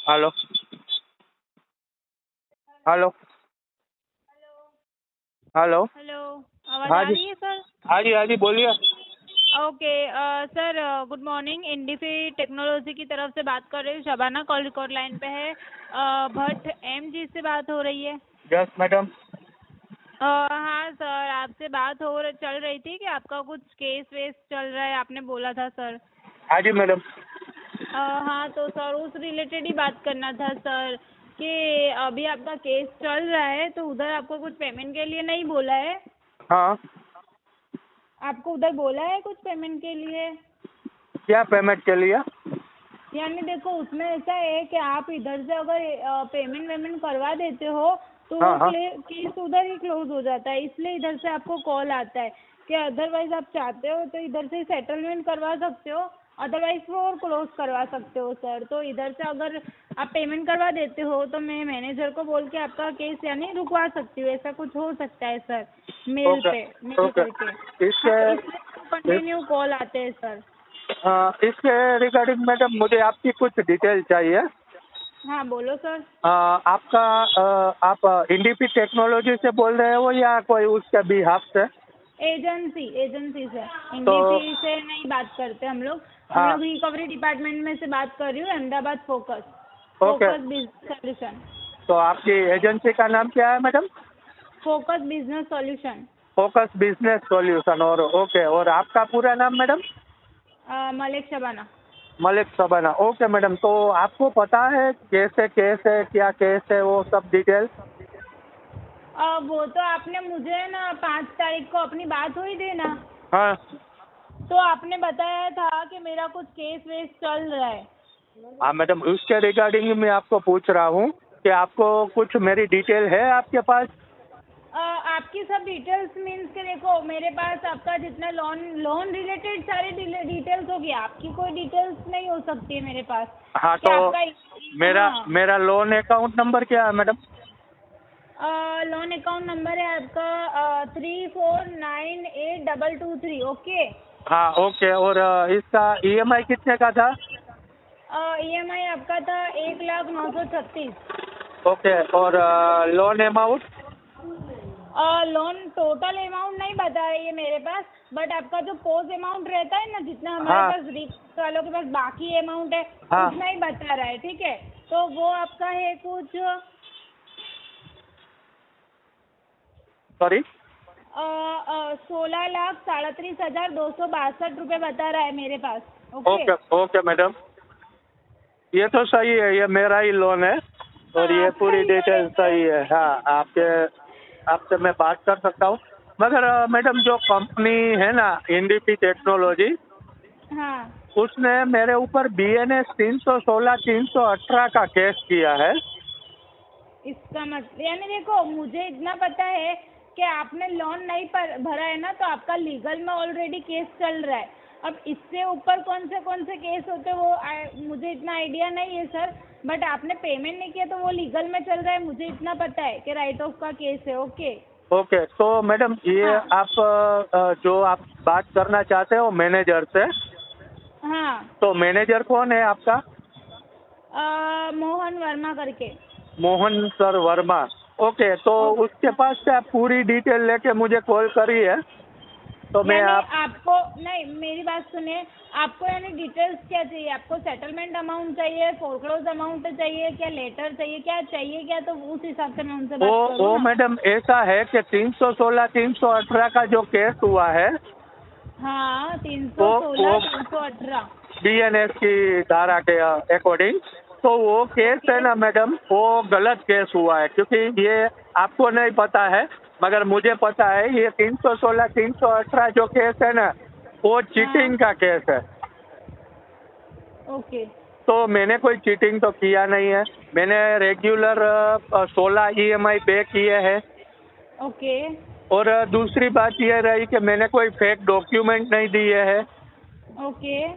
Hello hello hello. Hello, आवाज़ हाँ आ जी रही है सर? हाँ जी बोलिए। Okay. Sir, good morning. Indifi technology की तरफ से बात कर रही हूँ। शबाना कॉल रिकॉर्ड लाइन पे है। भट्ट एम जी से बात हो रही है। Yes madam. हाँ सर, आपसे बात चल रही थी कि आपका कुछ केस वेस चल रहा है, आपने बोला था सर। हाँ जी मैडम। हाँ तो सर उस रिलेटेड ही बात करना था सर कि अभी आपका केस चल रहा है तो उधर आपको कुछ पेमेंट के लिए नहीं बोला है? हाँ, आपको उधर बोला है कुछ पेमेंट के लिए? क्या पेमेंट के लिए? यानी देखो, उसमें ऐसा है कि आप इधर से अगर पेमेंट वेमेंट करवा देते हो तो हाँ वो हाँ। केस उधर ही क्लोज हो जाता है, इसलिए इधर से आपको कॉल आता है कि अदरवाइज आप चाहते हो तो इधर से सेटलमेंट करवा सकते हो, अदरवाइज वो और क्लोज करवा सकते हो सर। तो इधर से अगर आप पेमेंट करवा देते हो तो मैं मैनेजर को बोल के आपका केस यानी रुकवा सकती हूँ, ऐसा कुछ हो सकता है सर। मेल ओके पे मेल ओके। करके। हाँ, तो इसके इसलिए कंटिन्यू कॉल आते हैं सर। इसके रिगार्डिंग मैडम मुझे आपकी कुछ डिटेल चाहिए। हाँ बोलो सर। आपका आप इंडीपी टेक्नोलॉजी से बोल रहे हो या कोई उसके बिहाफ से? एजेंसी से। तो इंडीपी से नहीं बात करते हम लोग। हम हाँ। लोग रिकवरी डिपार्टमेंट में से बात कर रही हूँ, Ahmedabad focus okay. Focus business solution. तो आपकी एजेंसी का नाम क्या है madam? Focus business solution. Focus business solution. और ओके, और आपका पूरा नाम madam? Malik Shabana. Malik Shabana. Okay madam, तो आपको पता है कैसे केस है, क्या केस है, वो सब डिटेल? वो तो आपने मुझे ना 5 तारीख को अपनी बात हुई थी ना, हाँ तो आपने बताया था कि मेरा कुछ केस वेस चल रहा है। हाँ मैडम, उसके रिगार्डिंग मैं आपको पूछ रहा हूँ कि आपको कुछ मेरी डिटेल है आपके पास? आपकी सब डिटेल्स मीन्स के देखो, मेरे पास आपका जितना लोन लोन रिलेटेड सारे डिटेल्स होगी, आपकी कोई डिटेल्स नहीं हो सकती है मेरे पास हाँ, कि तो आपका। मेरा हाँ, मेरा लोन अकाउंट नंबर क्या है मैडम? लोन अकाउंट नंबर है आपका 34982223। ओके। हाँ ओके। और इसका ईएमआई कितने का था? EMI आपका था 1,09,36। ओके। और loan amount? Loan total amount नहीं बता रही है मेरे पास, बट आपका जो पोज अमाउंट रहता है ना, जितना हमारे हाँ पास रिक्स वालों के पास बाकी अमाउंट है, हाँ। उतना ही बता रहा है। ठीक है, तो वो आपका है कुछ सॉरी। 16,37,262 रुपये बता रहा है मेरे पास। ओके। ओके ओके मैडम, ये तो सही है, ये मेरा ही लोन है और हाँ, ये आपका पूरी ही लोन है डिटेल सही सर। है। हाँ, आपसे मैं बात कर सकता हूँ, मगर मैडम जो कंपनी है ना इंडीपी टेक्नोलॉजी, हाँ, उसने मेरे ऊपर BNS 316 318 का केस किया है। इसका मतलब यानी देखो, मुझे इतना पता है कि आपने लोन नहीं भरा है ना, तो आपका लीगल में ऑलरेडी केस चल रहा है। अब इससे ऊपर कौन से केस होते हैं वो मुझे इतना आइडिया नहीं है सर, बट आपने पेमेंट नहीं किया तो वो लीगल में चल रहा है, मुझे इतना पता है कि राइट ऑफ का केस है। ओके। ओके, तो मैडम ये हाँ आप जो आप बात करना चाहते हो मैनेजर से, हाँ। तो मैनेजर कौन है आपका? मोहन वर्मा करके। मोहन सर वर्मा। ओके, तो उसके ओके। पास से आप पूरी डिटेल लेके मुझे कॉल करिए, तो मैं यानी आप आपको नहीं, मेरी बात सुनिए, आपको यानी डिटेल्स क्या चाहिए? आपको सेटलमेंट अमाउंट चाहिए, फोरक्लोज अमाउंट चाहिए, क्या लेटर चाहिए, क्या चाहिए क्या? तो उस हिसाब से मैं उनसे बात करूँ वो ना। मैडम ऐसा है कि 316 318 का जो केस हुआ है, हाँ, वो 316 318। BNS की धारा के अकॉर्डिंग, तो वो केस है ओके। ना मैडम, वो गलत केस हुआ है, क्योंकि ये आपको नहीं पता है मगर मुझे पता है, ये 316 318 जो केस है ना, वो हाँ। चीटिंग का केस है। ओके। तो मैंने कोई चीटिंग तो किया नहीं है, मैंने रेगुलर 16 EMI पे किए हैं। ओके। और दूसरी बात यह रही कि मैंने कोई फेक डॉक्यूमेंट नहीं दिए हैं। ओके।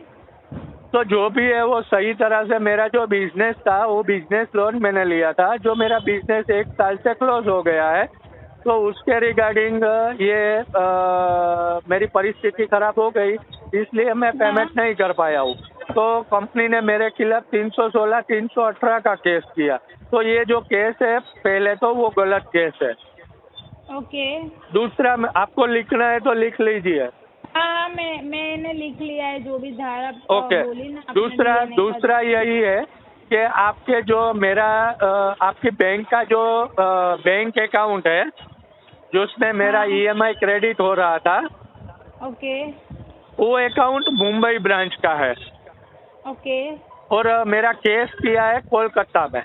तो जो भी है वो सही तरह से, मेरा जो बिजनेस था वो बिजनेस लोन मैंने लिया था, जो मेरा बिजनेस 1 साल से क्लोज हो गया है, तो उसके रिगार्डिंग ये मेरी परिस्थिति खराब हो गई, इसलिए मैं हाँ, पेमेंट नहीं कर पाया हूँ। तो कंपनी ने मेरे खिलाफ 316, 318 का केस किया। तो ये जो केस है पहले तो वो गलत केस है। ओके। दूसरा आपको लिखना है तो लिख लीजिए। हाँ, मैंने लिख लिया है जो भी धारा ओके। बोली ना आपने दूसरा DNA का। दूसरा यही है कि आपके जो मेरा आपकी बैंक का जो बैंक अकाउंट है जिसमें मेरा हाँ। EMI क्रेडिट हो रहा था, ओके। वो अकाउंट मुंबई ब्रांच का है ओके। और मेरा केस किया है कोलकाता में।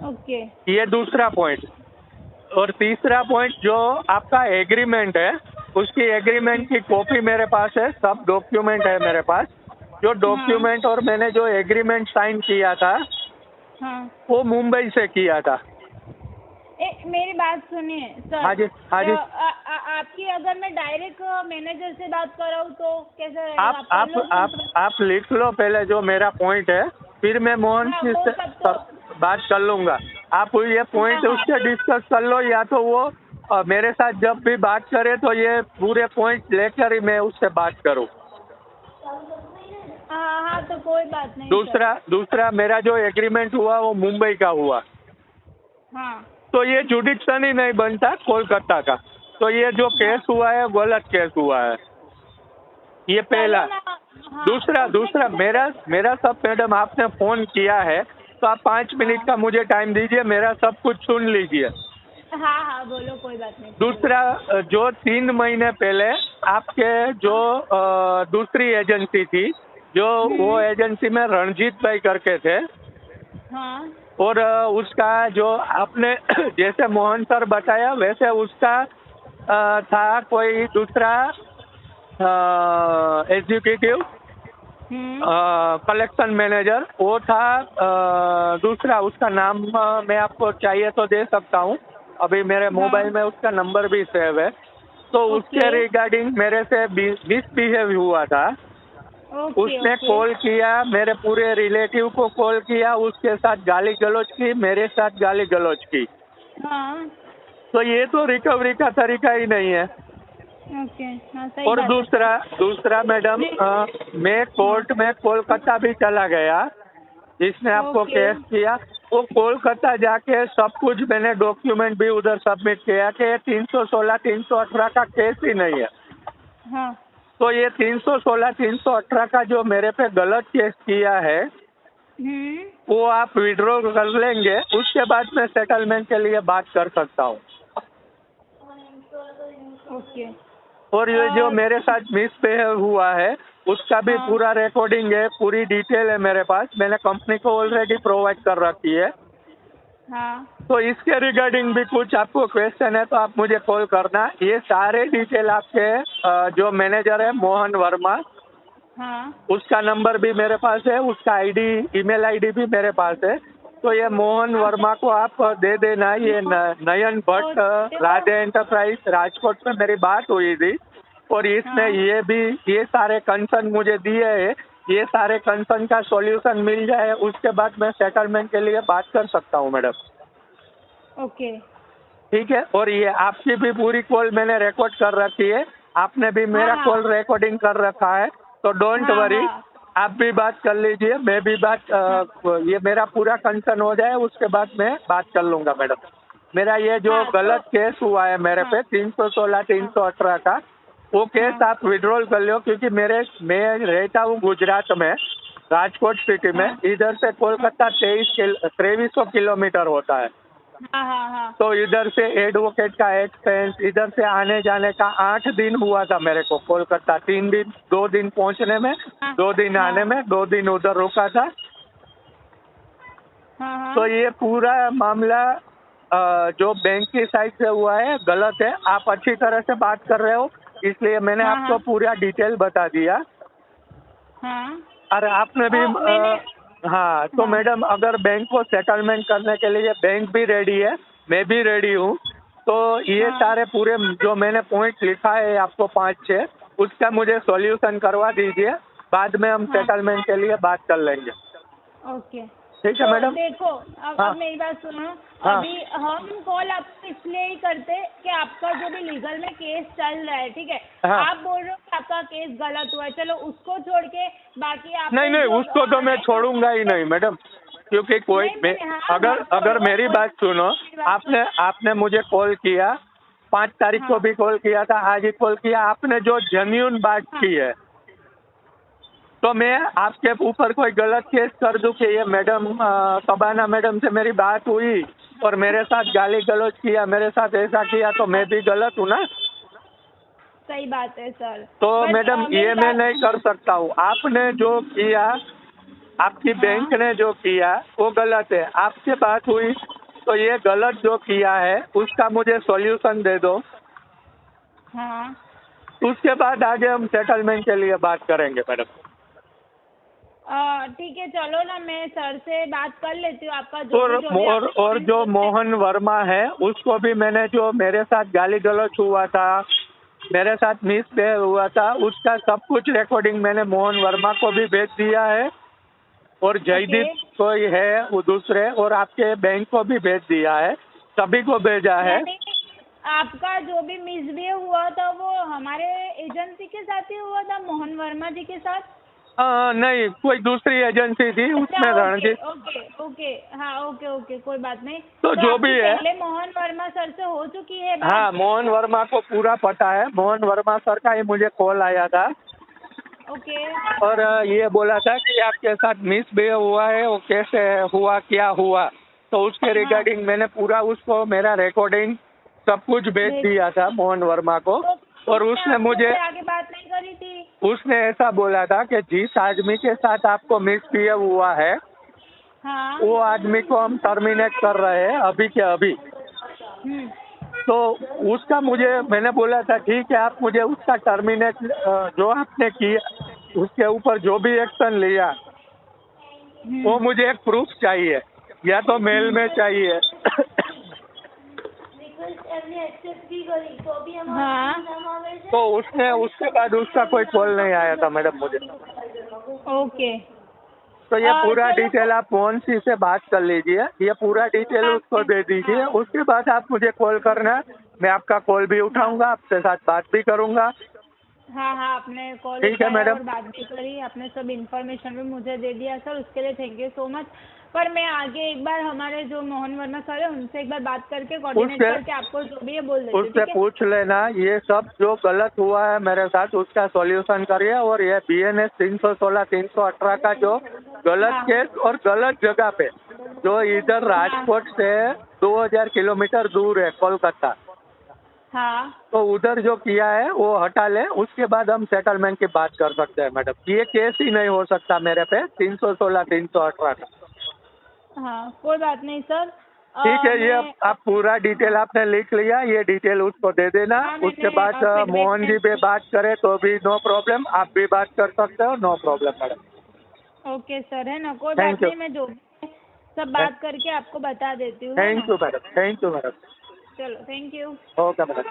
ओके। ये दूसरा पॉइंट। और तीसरा पॉइंट जो आपका एग्रीमेंट है उसकी एग्रीमेंट की कॉपी मेरे पास है, सब डॉक्यूमेंट है मेरे पास। जो डॉक्यूमेंट और मैंने जो एग्रीमेंट साइन किया था हाँ। वो मुंबई से किया था। मेरी बात सुनिए सर। हाँ जी, हाँ जी। आपकी अगर मैं डायरेक्ट मैनेजर से बात कराऊँ तो कैसा रहेगा? आप लिख लो पहले जो मेरा पॉइंट है, फिर मैं मोहन हाँ, जी वो से सब तो बात कर लूँगा। आप ये पॉइंट हाँ, उससे डिस्कस कर लो, या तो वो मेरे साथ जब भी बात करे तो ये पूरे पॉइंट लेकर ही मैं उससे बात करूँ। हाँ, तो कोई बात नहीं सर। दूसरा मेरा जो एग्रीमेंट हुआ वो मुंबई का हुआ, हाँ। तो ये जुडिक्शन ही नहीं बनता कोलकाता का। तो ये जो केस हुआ है गलत केस हुआ है, ये पहला। हाँ, दूसरा मेरा सब मैडम आपने फोन किया है तो आप 5 मिनट का मुझे टाइम दीजिए, मेरा सब कुछ सुन लीजिए। हाँ, बोलो, कोई बात नहीं। दूसरा जो 3 महीने पहले आपके जो दूसरी एजेंसी थी, जो वो एजेंसी में रणजीत भाई करके थे, हाँ। और उसका जो आपने जैसे मोहन सर बताया वैसे उसका था कोई दूसरा एग्जीक्यूटिव कलेक्शन मैनेजर, वो था दूसरा। उसका नाम मैं आपको चाहिए तो दे सकता हूँ, अभी मेरे मोबाइल में उसका नंबर भी सेव है। तो उसके रिगार्डिंग मेरे से मिसबिहेव हुआ था। उसने कॉल किया, मेरे पूरे रिलेटिव को कॉल किया, उसके साथ गाली गलौज की, मेरे साथ गाली गलौज की। हाँ। तो ये तो रिकवरी का तरीका ही नहीं है। ओके। हाँ, सही और बात है। दूसरा मैडम, मैं कोर्ट में कोलकाता भी चला गया, जिसने आपको केस किया। वो कोलकाता जाके सब कुछ मैंने डॉक्यूमेंट भी उधर सबमिट किया कि 316, 318 का केस ही नहीं है। हाँ। तो ये 316, 318 का जो मेरे पे गलत केस किया है वो आप विड्रॉ कर लेंगे, उसके बाद मैं सेटलमेंट के लिए बात कर सकता हूँ। ओके। और ये जो मेरे साथ मिसबिहेव हुआ है उसका भी पूरा रिकॉर्डिंग है, पूरी डिटेल है मेरे पास, मैंने कंपनी को ऑलरेडी प्रोवाइड कर रखी है। हाँ। तो इसके रिगार्डिंग भी कुछ आपको क्वेश्चन है तो आप मुझे कॉल करना। ये सारे डिटेल आपके जो मैनेजर है मोहन वर्मा, हाँ। उसका नंबर भी मेरे पास है, उसका आईडी, ईमेल आईडी भी मेरे पास है। तो ये मोहन वर्मा को आप दे देना। ये नयन भट्ट राधे एंटरप्राइज राजकोट में मेरी बात हुई थी और इसने ये सारे कंसर्न मुझे दिए है। ये सारे कंसर्न का सॉल्यूशन मिल जाए उसके बाद मैं सेटलमेंट के लिए बात कर सकता हूँ मैडम। ओके। ठीक है। और ये आपकी भी पूरी कॉल मैंने रिकॉर्ड कर रखी है, आपने भी मेरा कॉल रिकॉर्डिंग कर रखा है, तो डोंट वरी, आप भी बात कर लीजिए, मैं भी ये मेरा पूरा कंसर्न हो जाए उसके बाद मैं बात कर लूँगा मैडम। मेरा ये जो गलत केस हुआ है मेरे पे 316, 318 का, वो केस आप विड्रॉल कर लो, क्योंकि मैं रहता हूँ गुजरात में, राजकोट सिटी में। इधर से कोलकाता 2300 किलोमीटर होता है। तो इधर से एडवोकेट का एक्सपेंस, इधर से आने जाने का 8 दिन हुआ था मेरे को कोलकाता। 3 दिन, 2 दिन पहुंचने में, 2 दिन आने में, 2 दिन उधर रुका था। तो ये पूरा मामला जो बैंक की साइड से हुआ है गलत है। आप अच्छी तरह से बात कर रहे हो, इसलिए मैंने आपको पूरा डिटेल बता दिया। और आपने भी हाँ, तो मैडम अगर बैंक को सेटलमेंट करने के लिए बैंक भी रेडी है, मैं भी रेडी हूँ। तो ये सारे पूरे जो मैंने पॉइंट लिखा है आपको 5-6, उसका मुझे सॉल्यूशन करवा दीजिए, बाद में हम सेटलमेंट के लिए बात कर लेंगे। ओके। ठीक है तो मैडम। देखो हाँ। अब मेरी बात सुनो। हाँ। अभी हम कॉल आपको इसलिए ही करते कि आपका जो भी लीगल में केस चल रहा है, ठीक है, हाँ। आप बोल रहे हो कि आपका केस गलत हुआ है, चलो उसको छोड़ के बाकी आप नहीं नहीं, उसको तो मैं छोड़ूंगा ही नहीं मैडम, क्योंकि कोई अगर मेरी बात सुनो, आपने मुझे कॉल किया 5 तारीख को भी कॉल किया था, आज ही कॉल किया, आपने जो जेन्युइन बात की है, तो मैं आपके ऊपर कोई गलत केस कर दूं कि ये मैडम कबाना मैडम से मेरी बात हुई और मेरे साथ गाली गलौज किया, मेरे साथ ऐसा किया, तो मैं भी गलत हूँ ना। सही बात है सर। तो मैडम ये मैं नहीं कर सकता हूँ। आपने जो किया, आपकी बैंक ने जो किया वो गलत है। आपसे बात हुई तो ये गलत जो किया है उसका मुझे सॉल्यूशन दे दो, हाँ उसके बाद आगे हम सेटलमेंट के लिए बात करेंगे मैडम। ठीक है, चलो ना, मैं सर से बात कर लेती हूँ आपका जो और जो मोहन वर्मा है उसको भी मैंने, जो मेरे साथ गाली गलौज हुआ था, मेरे साथ मिसबिहेव हुआ था, उसका सब कुछ रिकॉर्डिंग मैंने मोहन वर्मा को भी भेज दिया है, और जयदीप कोई है वो दूसरे, और आपके बैंक को भी भेज दिया है, सभी को भेजा है। आपका जो भी मिसबिहेव हुआ था वो हमारे एजेंसी के साथ ही हुआ था, मोहन वर्मा जी के साथ? नहीं, कोई दूसरी एजेंसी थी, उसमें रणजीत। ओके ओके, हाँ ओके ओके, कोई बात नहीं। तो जो भी है, पहले मोहन वर्मा सर से हो चुकी है बात? हाँ, मोहन वर्मा को पूरा पता है। मोहन वर्मा सर का ही मुझे कॉल आया था। ओके। और ये बोला था कि आपके साथ मिसबिहेव हुआ है, वो कैसे हुआ, क्या हुआ, तो उसके रिगार्डिंग मैंने पूरा उसको मेरा रिकॉर्डिंग सब कुछ भेज दिया था मोहन वर्मा को। और उसने मुझे आगे बात नहीं करी थी? उसने ऐसा बोला था कि जिस आदमी के साथ आपको मिसबिहेव हुआ है, हाँ, वो आदमी को हम टर्मिनेट कर रहे हैं अभी के अभी। तो उसका मैंने बोला था ठीक है, आप मुझे उसका टर्मिनेट जो आपने किया उसके ऊपर जो भी एक्शन लिया वो मुझे एक प्रूफ चाहिए, या तो मेल में चाहिए। हाँ। तो उसके बाद उसका कोई कॉल नहीं आया था मैडम मुझे। ओके। तो ये पूरा डिटेल आप मोहन सी से बात कर लीजिए, ये पूरा डिटेल उसको दे दीजिए, उसके बाद आप मुझे कॉल करना, मैं आपका कॉल भी उठाऊंगा, आपके साथ बात भी करूंगा। हाँ हाँ, आपने कॉल ठीक है मैडम, और बात भी करी, आपने सब इन्फॉर्मेशन भी मुझे दे दिया सर, उसके लिए थैंक यू सो मच। पर मैं आगे एक बार हमारे जो मोहन वर्मा सर है उनसे एक बार बात करके कोऑर्डिनेट करके आपको जो भी है बोल देती हूँ। उससे पूछ लेना ये सब जो गलत हुआ है मेरे साथ उसका सॉल्यूशन करिए, और ये BNS 316 318 का जो गलत केस और गलत जगह पे, जो इधर राजकोट से 2000 किलोमीटर दूर है कोलकाता, हाँ, तो उधर जो किया है वो हटा ले, उसके बाद हम सेटलमेंट की बात कर सकते हैं मैडम। ये केस ही नहीं हो सकता मेरे पे 316 318 का। हाँ, कोई बात नहीं सर। ठीक है, ये आप पूरा डिटेल आपने लिख लिया, ये डिटेल उसको दे देना। उसके बाद मोहन जी पे बात करे तो भी नो प्रॉब्लम, आप भी बात कर सकते हो, no problem madam. Okay sir, है ना, कोई बात नहीं, मैं जो सब बात करके आपको बता देती हूँ। Thank you madam, thank you madam. चलो, थैंक यू। Okay madam.